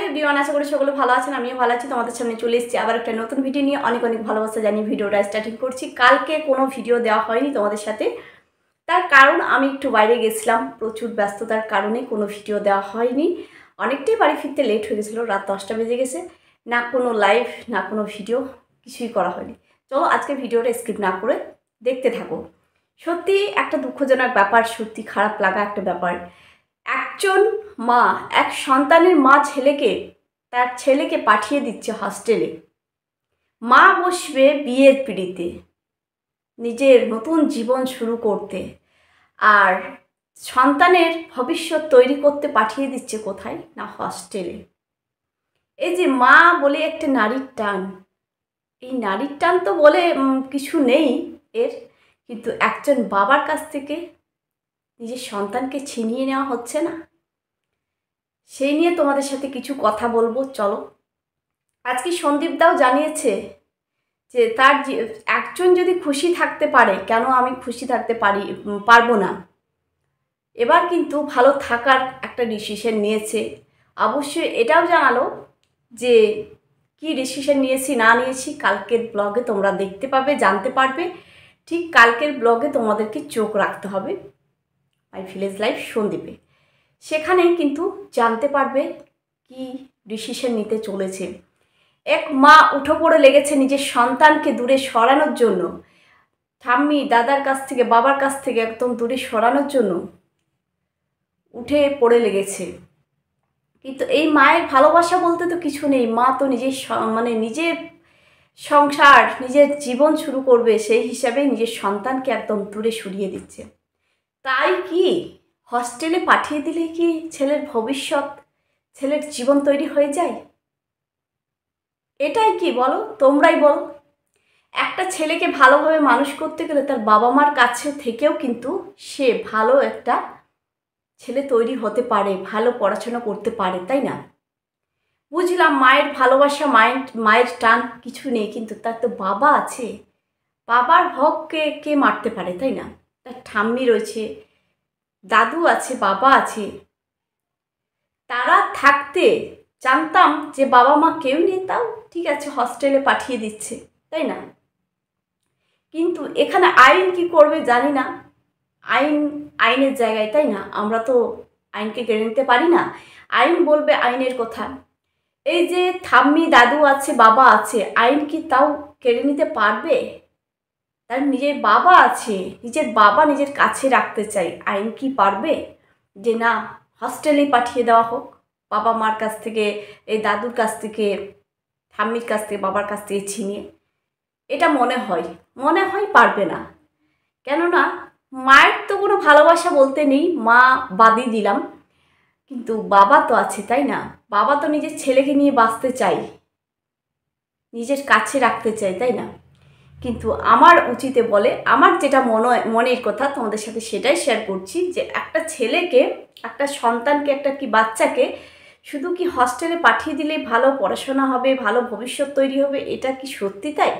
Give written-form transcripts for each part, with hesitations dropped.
Hello everyone, আশা করি সকলে ভালো আছেন। আমিও ভালো আছি। তোমাদের সামনে চলে এসেছি আবার একটা নতুন ভিডিও নিয়ে। অনেক অনেক ভালোবাসা জানিয়ে ভিডিওটা স্টার্টিং করছি। কালকে কোনো ভিডিও দেওয়া হয়নি তোমাদের সাথে, তার কারণ আমি একটু বাইরে গেছিলাম, প্রচুর ব্যস্ততার কারণে কোনো ভিডিও দেওয়া হয়নি। অনেকটাই বাড়ি ফিরতে লেট হয়ে গেছিলো, রাত 10টা বেজে গেছে। না কোনো লাইভ না কোনো ভিডিও, কিছুই করা হয়নি। চলো আজকে ভিডিওটা স্কিপ না করে দেখতে থাকো। সত্যি একটা দুঃখজনক ব্যাপার, সত্যি খারাপ লাগা একটা ব্যাপার। একজন মা, এক সন্তানের মা তার ছেলেকে পাঠিয়ে দিচ্ছে হস্টেলে। মা বসবে বিয়ের পিঁড়িতে, নিজের নতুন জীবন শুরু করতে, আর সন্তানের ভবিষ্যৎ তৈরি করতে পাঠিয়ে দিচ্ছে কোথায় না হস্টেলে। এই যে মা বলে একটা নারীর টান, এই নারীর টান তো বলে কিছু নেই এর, কিন্তু একজন বাবার কাছ থেকে নিজের সন্তানকে ছিনিয়ে নেওয়া হচ্ছে না, সেই নিয়ে তোমাদের সাথে কিছু কথা বলবো। চলো। আজকে সন্দীপ দাও জানিয়েছে যে তার একজন যদি খুশি থাকতে পারে, কেন আমি খুশি থাকতে পারবো না। এবার কিন্তু ভালো থাকার একটা ডিসিশন নিয়েছে। অবশ্যই এটাও জানালো যে কি ডিসিশন নিয়েছি না নিয়েছি কালকের ব্লগে তোমরা দেখতে পাবে, জানতে পারবে। ঠিক কালকের ব্লগে তোমাদেরকে চোখ রাখতে হবে মাই ভিলেজ লাইফ সন্দীপে, সেখানে কিন্তু জানতে পারবে কি ডিসিশন নিতে চলেছে। এক মা উঠে পড়ে লেগেছে নিজের সন্তানকে দূরে সরানোর জন্য, ঠাম্মি দাদার কাছ থেকে বাবার কাছ থেকে একদম দূরে সরানোর জন্য উঠে পড়ে লেগেছে। কিন্তু এই মায়ের ভালোবাসা বলতে তো কিছু নেই। মা তো নিজের নিজের সংসার, নিজের জীবন শুরু করবে, সেই হিসাবে নিজের সন্তানকে একদম দূরে সরিয়ে দিচ্ছে। তাই কি হস্টেলে পাঠিয়ে দিলে কি ছেলের ভবিষ্যৎ, ছেলের জীবন তৈরি হয়ে যায়? এটাই কি বলো, তোমরাই বলো। একটা ছেলেকে ভালোভাবে মানুষ করতে গেলে তার বাবা মার কাছে থেকেও কিন্তু সে ভালো একটা ছেলে তৈরি হতে পারে, ভালো পড়াশোনা করতে পারে, তাই না? বুঝলাম মায়ের ভালোবাসা, মায়ের টান কিছু নেই, কিন্তু তার তো বাবা আছে। বাবার হককে কে মারতে পারে, তাই না? তার ঠাম্মি রয়েছে, দাদু আছে, বাবা আছে। তারা থাকতে জানতাম যে বাবা মা কেউ নেই, তাও ঠিক আছে হস্টেলে পাঠিয়ে দিচ্ছে, তাই না? কিন্তু এখানে আইন কি করবে জানি না। আইনের জায়গায়, তাই না? আমরা তো আইনকে কেড়ে নিতে পারি না। আইন বলবে আইনের কথা। এই যে ঠাম্মি দাদু আছে, বাবা আছে, আইন কি তাও কেড়ে নিতে পারবে? তার নিজের বাবা আছে, নিজের বাবা নিজের কাছে রাখতে চাই, আইন কি পারবে যে না হস্টেলেই পাঠিয়ে দেওয়া হোক বাবা মার কাছ থেকে, এই দাদুর কাছ থেকে, ঠাম্মির কাছ থেকে, বাবার কাছ থেকে ছিনিয়ে? এটা মনে হয় পারবে না। কেননা মায়ের তো কোনো ভালোবাসা বলতে নেই, মা বাদই দিলাম, কিন্তু বাবা তো আছে, তাই না? বাবা তো নিজের ছেলেকে নিয়ে বাঁচতে চাই, নিজের কাছে রাখতে চাই, তাই না? কিন্তু আমার উচিতে বলে, আমার যেটা মনের কথা তোমাদের সাথে সেটাই শেয়ার করছি, যে একটা ছেলেকে, একটা সন্তানকে, একটা কি বাচ্চাকে শুধু কি হস্টেলে পাঠিয়ে দিলে ভালো পড়াশোনা হবে, ভালো ভবিষ্যৎ তৈরি হবে, এটা কি সত্যি তাই?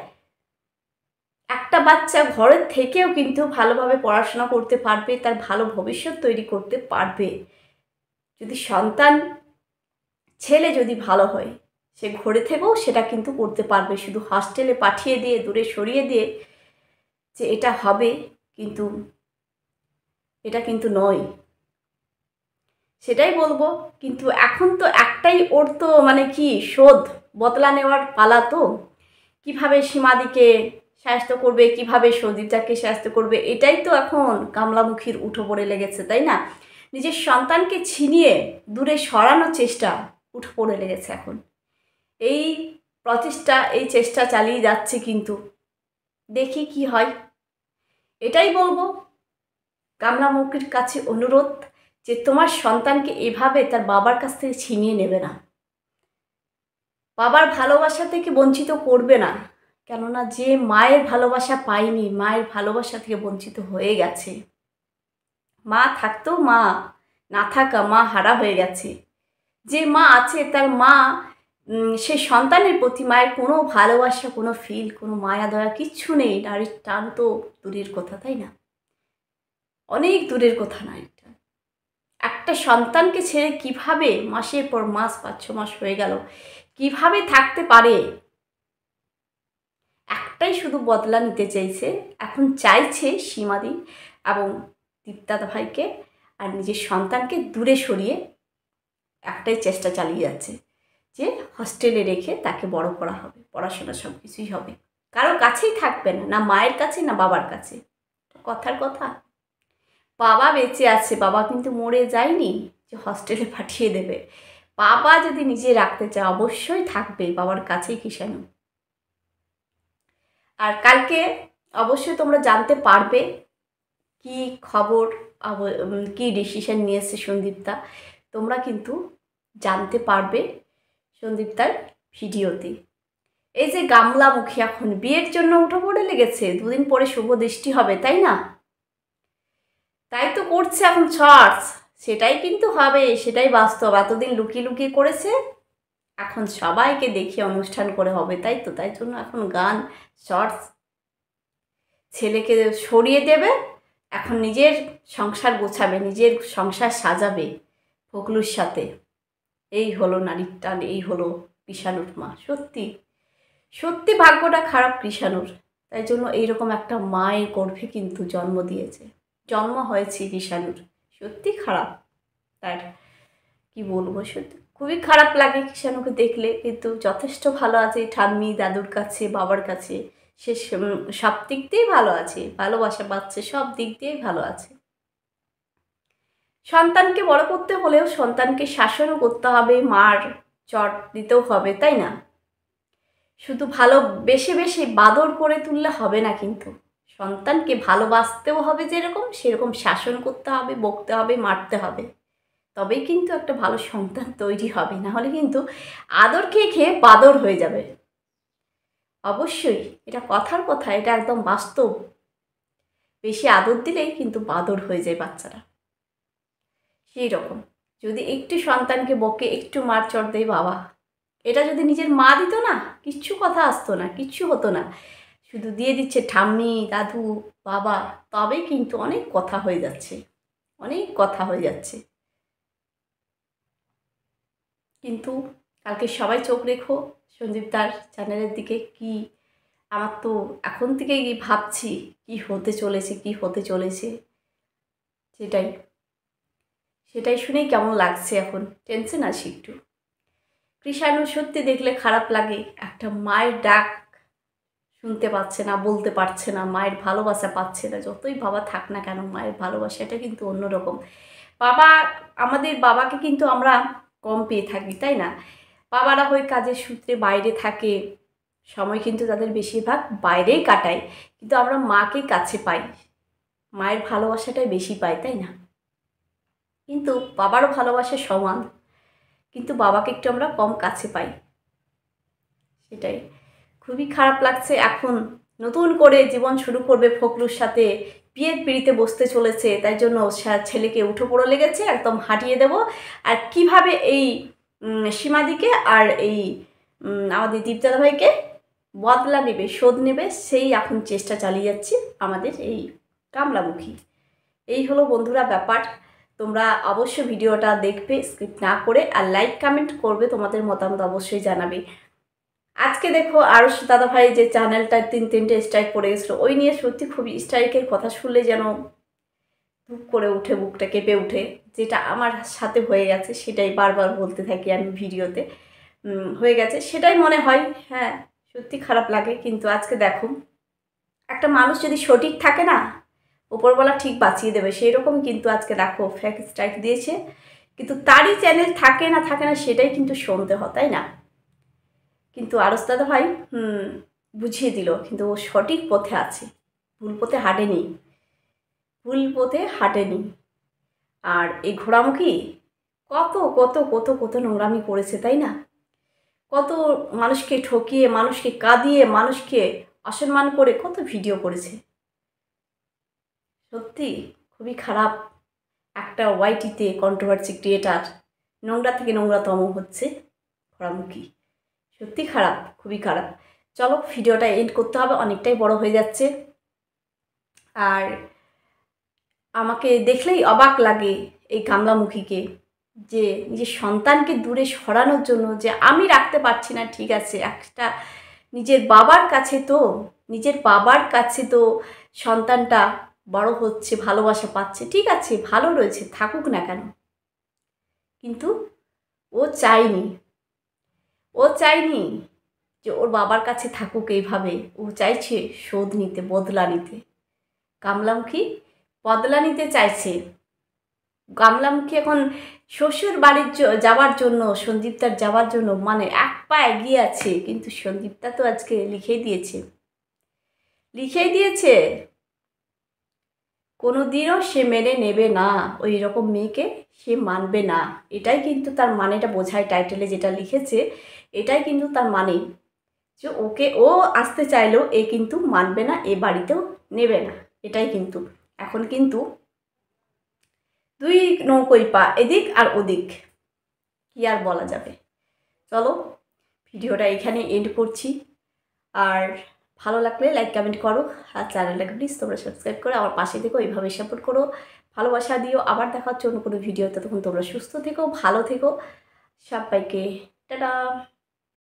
একটা বাচ্চা ঘরের থেকেও কিন্তু ভালোভাবে পড়াশোনা করতে পারবে, তার ভালো ভবিষ্যৎ তৈরি করতে পারবে যদি সন্তান, ছেলে যদি ভালো হয়, সে ঘরে থেকেও সেটা কিন্তু করতে পারবে। শুধু হস্টেলে পাঠিয়ে দিয়ে, দূরে সরিয়ে দিয়ে যে এটা হবে, কিন্তু এটা কিন্তু নয়, সেটাই বলবো। কিন্তু এখন তো একটাই, ওর তো কি শোধ বদলা নেওয়ার পালা। তো কিভাবে সীমাদিকে সাহায্য করবে, কিভাবে সদীপটাকে সাহায্য করবে, এটাই তো এখন কামলামুখীর উঠে পড়ে লেগেছে, তাই না? নিজের সন্তানকে ছিনিয়ে দূরে সরানোর চেষ্টা উঠে পড়ে লেগেছে এখন। এই প্রচেষ্টা, এই চেষ্টা চালিয়ে যাচ্ছে, কিন্তু দেখি কি হয়। এটাই বলবো কামলামুখীর কাছে অনুরোধ, যে তোমার সন্তানকে এভাবে তার বাবার কাছ থেকে ছিনিয়ে নেবে না, বাবার ভালোবাসা থেকে বঞ্চিত করবে না। কেননা যে মায়ের ভালোবাসা পায়নি, মায়ের ভালোবাসা থেকে বঞ্চিত হয়ে গেছে, মা থাকতেও মা না থাকা, মা হারা হয়ে গেছে। যে মা আছে তার মা, সে সন্তানের প্রতি মায়ের কোনো ভালোবাসা, কোনো ফিল, কোনো মায়া দয়া কিচ্ছু নেই। নারীর টান তো দূরের কথা, তাই না? অনেক দূরের কথা নারীর টান। একটা সন্তানকে ছেড়ে কিভাবে মাসের পর মাস 5-6 মাস হয়ে গেল কিভাবে থাকতে পারে? একটাই শুধু বদলা নিতে চাইছে, এখন চাইছে সীমাদি এবং দীপ্তাদা ভাইকে আর নিজের সন্তানকে দূরে সরিয়ে একটাই চেষ্টা চালিয়ে যাচ্ছে যে হস্টেলে রেখে তাকে বড় করা হবে, পড়াশোনা সব কিছুই হবে, কারো কাছেই থাকবে না, না মায়ের কাছে না বাবার কাছে। কথার কথা, বাবা বেঁচে আছে, বাবা কিন্তু মরে যায়নি যে হস্টেলে পাঠিয়ে দেবে। বাবা যদি নিজে রাখতে চায় অবশ্যই থাকবে বাবার কাছেই কিষাণু। আর কালকে অবশ্যই তোমরা জানতে পারবে কি খবর, কি ডিসিশন নিয়েছে সন্দীপদা, তোমরা কিন্তু জানতে পারবে সন্দীপদার ভিডিওতে। এই যে গামলামুখী এখন বিয়ের জন্য উঠে পড়ে লেগেছে, 2 দিন পরে শুভ দৃষ্টি হবে, তাই না? তাই তো করছে এখন শর্টস, সেটাই কিন্তু হবে, সেটাই বাস্তব। এতদিন লুকিয়ে লুকিয়ে করেছে, এখন সবাইকে দেখিয়ে অনুষ্ঠান করে হবে, তাই তো? তাই জন্য এখন গান, শর্টস, ছেলেকে সরিয়ে দেবে, এখন নিজের সংসার গোছাবে, নিজের সংসার সাজাবে ফকলুর সাথে। এই হলো নারীর টান, এই হলো কৃষাণুর মা। সত্যি সত্যি ভাগ্যটা খারাপ কৃষাণুর, তাই জন্য এইরকম একটা মায়ের গর্ভে কিন্তু জন্ম হয়েছে কৃষাণুর। সত্যি খারাপ, তার কি বলবো, সত্যি খুবই খারাপ লাগে কৃষাণুকে দেখলে, কিন্তু যথেষ্ট ভালো আছে ঠাম্মি দাদুর কাছে, বাবার কাছে, সে সব দিক দিয়েই ভালো আছে, ভালোবাসা পাচ্ছে, সব দিক দিয়েই ভালো আছে। সন্তানকে বড় করতে হলেও সন্তানকে শাসনও করতে হবে, মার চট দিতেও হবে, তাই না? শুধু ভালো বেশি বেশি বাদর করে তুললে হবে না, কিন্তু সন্তানকে ভালোবাসতেও হবে, যেরকম সেরকম শাসন করতে হবে, বকতে হবে, মারতে হবে, তবেই কিন্তু একটা ভালো সন্তান তৈরি হবে। না হলে কিন্তু আদর খেয়ে খেয়ে বাদর হয়ে যাবে। অবশ্যই এটা কথার কথা, এটা একদম বাস্তব। বেশি আদর দিলেই কিন্তু বাদর হয়ে যায় বাচ্চারা। সেই রকম যদি একটু সন্তানকে বকে, একটু মার চড় দেয় বাবা, এটা যদি নিজের মা দিত না, কিচ্ছু কথা আসতো না, কিচ্ছু হতো না, শুধু দিয়ে দিচ্ছে ঠাম্মি দাদু বাবা, তবে কিন্তু অনেক কথা হয়ে যাচ্ছে, অনেক কথা হয়ে যাচ্ছে। কিন্তু কালকে সবাই চোখ রেখো সন্দীপদার চ্যানেলের দিকে। কি আমার তো এখন থেকেই ভাবছি কি হতে চলেছে, সেটাই শুনেই কেমন লাগছে, এখন টেনশন আছে একটু। কৃষাণু সত্যি দেখলে খারাপ লাগে, একটা মায়ের ডাক শুনতে পাচ্ছে না, বলতে পারছে না, মায়ের ভালোবাসা পাচ্ছে না। যতই বাবা থাক না কেন, মায়ের ভালোবাসাটা কিন্তু অন্যরকম। আমাদের বাবাকে কিন্তু আমরা কম পেয়ে থাকি, তাই না? বাবারা হয়ে কাজের সূত্রে বাইরে থাকে, সময় কিন্তু তাদের বেশিরভাগ বাইরেই কাটায়, কিন্তু আমরা মাকে কাছে পাই, মায়ের ভালোবাসাটাই বেশি পাই, তাই না? কিন্তু বাবারও ভালোবাসা সমান, কিন্তু বাবাকে একটু আমরা কম কাছে পাই, সেটাই খুবই খারাপ লাগছে। এখন নতুন করে জীবন শুরু করবে ফকলুর সাথে, বিয়ের পিড়িতে বসতে চলেছে, তাই জন্য ছেলেকে উঠে পড়ে লেগেছে, একদম হাঁটিয়ে দেব। আর কিভাবে এই সীমাদিকে আর এই আমাদের দীপদাদা ভাইকে বদলা নেবে, শোধ নেবে, সেই এখন চেষ্টা চালিয়ে যাচ্ছি আমাদের এই গামলামুখী। এই হলো বন্ধুরা ব্যাপার। তোমরা অবশ্যই ভিডিওটা দেখবে স্কিপ না করে, আর লাইক কমেন্ট করবে, তোমাদের মতামত অবশ্যই জানাবে। আজকে দেখো আরশ দাদা ভাই যে চ্যানেলটা 3-3টে স্ট্রাইক পড়ে গেছিলো, ওই নিয়ে সত্যি খুবই স্ট্রাইকের কথা শুনলে যেন ধূপ করে উঠে, বুকটা কেঁপে উঠে। যেটা আমার সাথে হয়ে গেছে সেটাই বারবার বলতে থাকি আমি ভিডিওতে, হয়ে গেছে সেটাই মনে হয়। হ্যাঁ সত্যি খারাপ লাগে, কিন্তু আজকে দেখো একটা মানুষ যদি সঠিক থাকে না, উপরওয়ালা ঠিক বাঁচিয়ে দেবে, সেই রকম কিন্তু আজকে দেখো ফেক স্ট্রাইক দিয়েছে, কিন্তু তারই চ্যানেল থাকে না সেটাই কিন্তু শুনতে হয়, তাই না? কিন্তু আরশ দাদা ভাই বুঝিয়ে দিল, কিন্তু ও সঠিক পথে আছে, ভুল পথে হাঁটেনি। আর এই ঘোড়ামুখী কত কত কত কত নোংরামি করেছে, তাই না? কত মানুষকে ঠকিয়ে, মানুষকে কাঁদিয়ে, মানুষকে অসম্মান করে কত ভিডিও করেছে। সত্যি খুবই খারাপ, একটা ওয়াইটিতে কন্ট্রোভার্সি ক্রিয়েটার নোংরা থেকে নোংরাতম হচ্ছে ঘোড়ামুখী। সত্যি খারাপ, খুবই খারাপ। চলো ভিডিওটা এন্ড করতে হবে, অনেকটাই বড় হয়ে যাচ্ছে। আর আমাকে দেখলেই অবাক লাগে, এই কামলামুখীকে, যে নিজের সন্তানকে দূরে সরানোর জন্য, যে আমি রাখতে পারছি না, ঠিক আছে, একটা নিজের বাবার কাছে তো সন্তানটা বড় হচ্ছে, ভালোবাসা পাচ্ছে, ঠিক আছে, ভালো রয়েছে, থাকুক না কেন, কিন্তু ও চায়নি যে ওর বাবার কাছে থাকুক এইভাবে। ও চাইছে শোধ নিতে, বদলা নিতে। কামলামুখী বদলা নিতে চাইছে। কামলামুখী এখন শ্বশুর বাড়ির যাওয়ার জন্য, সন্দীপতার যাওয়ার জন্য মানে এক পা এগিয়ে আছে, কিন্তু সন্দীপতা তো আজকে লিখেই দিয়েছে কোনো দিনও সে মেনে নেবে না, ওই রকম মেয়েকে সে মানবে না। এটাই কিন্তু তার মানেটা বোঝায়, টাইটেলে যেটা লিখেছে এটাই কিন্তু তার মানে, যে ওকে ও আসতে চাইলেও এ কিন্তু মানবে না, এ বাড়িতেও নেবে না। এটাই কিন্তু এখন কিন্তু দুই নৌকোই পা, এদিক আর ওদিক, কি আর বলা যাবে। চলো ভিডিওটা এখানে এন্ড করছি। আর ভালো লাগলে লাইক কমেন্ট করো, আর চ্যানেলটাকে প্লিজ তোমরা সাবস্ক্রাইব করে আমার পাশে থেকো, এইভাবে সাপোর্ট করো, ভালোবাসা দিও। আবার দেখা হচ্ছে অন্য কোনো ভিডিওতে, তখন তোমরা সুস্থ থেকো, ভালো থেকো, সবাইকে টাটা।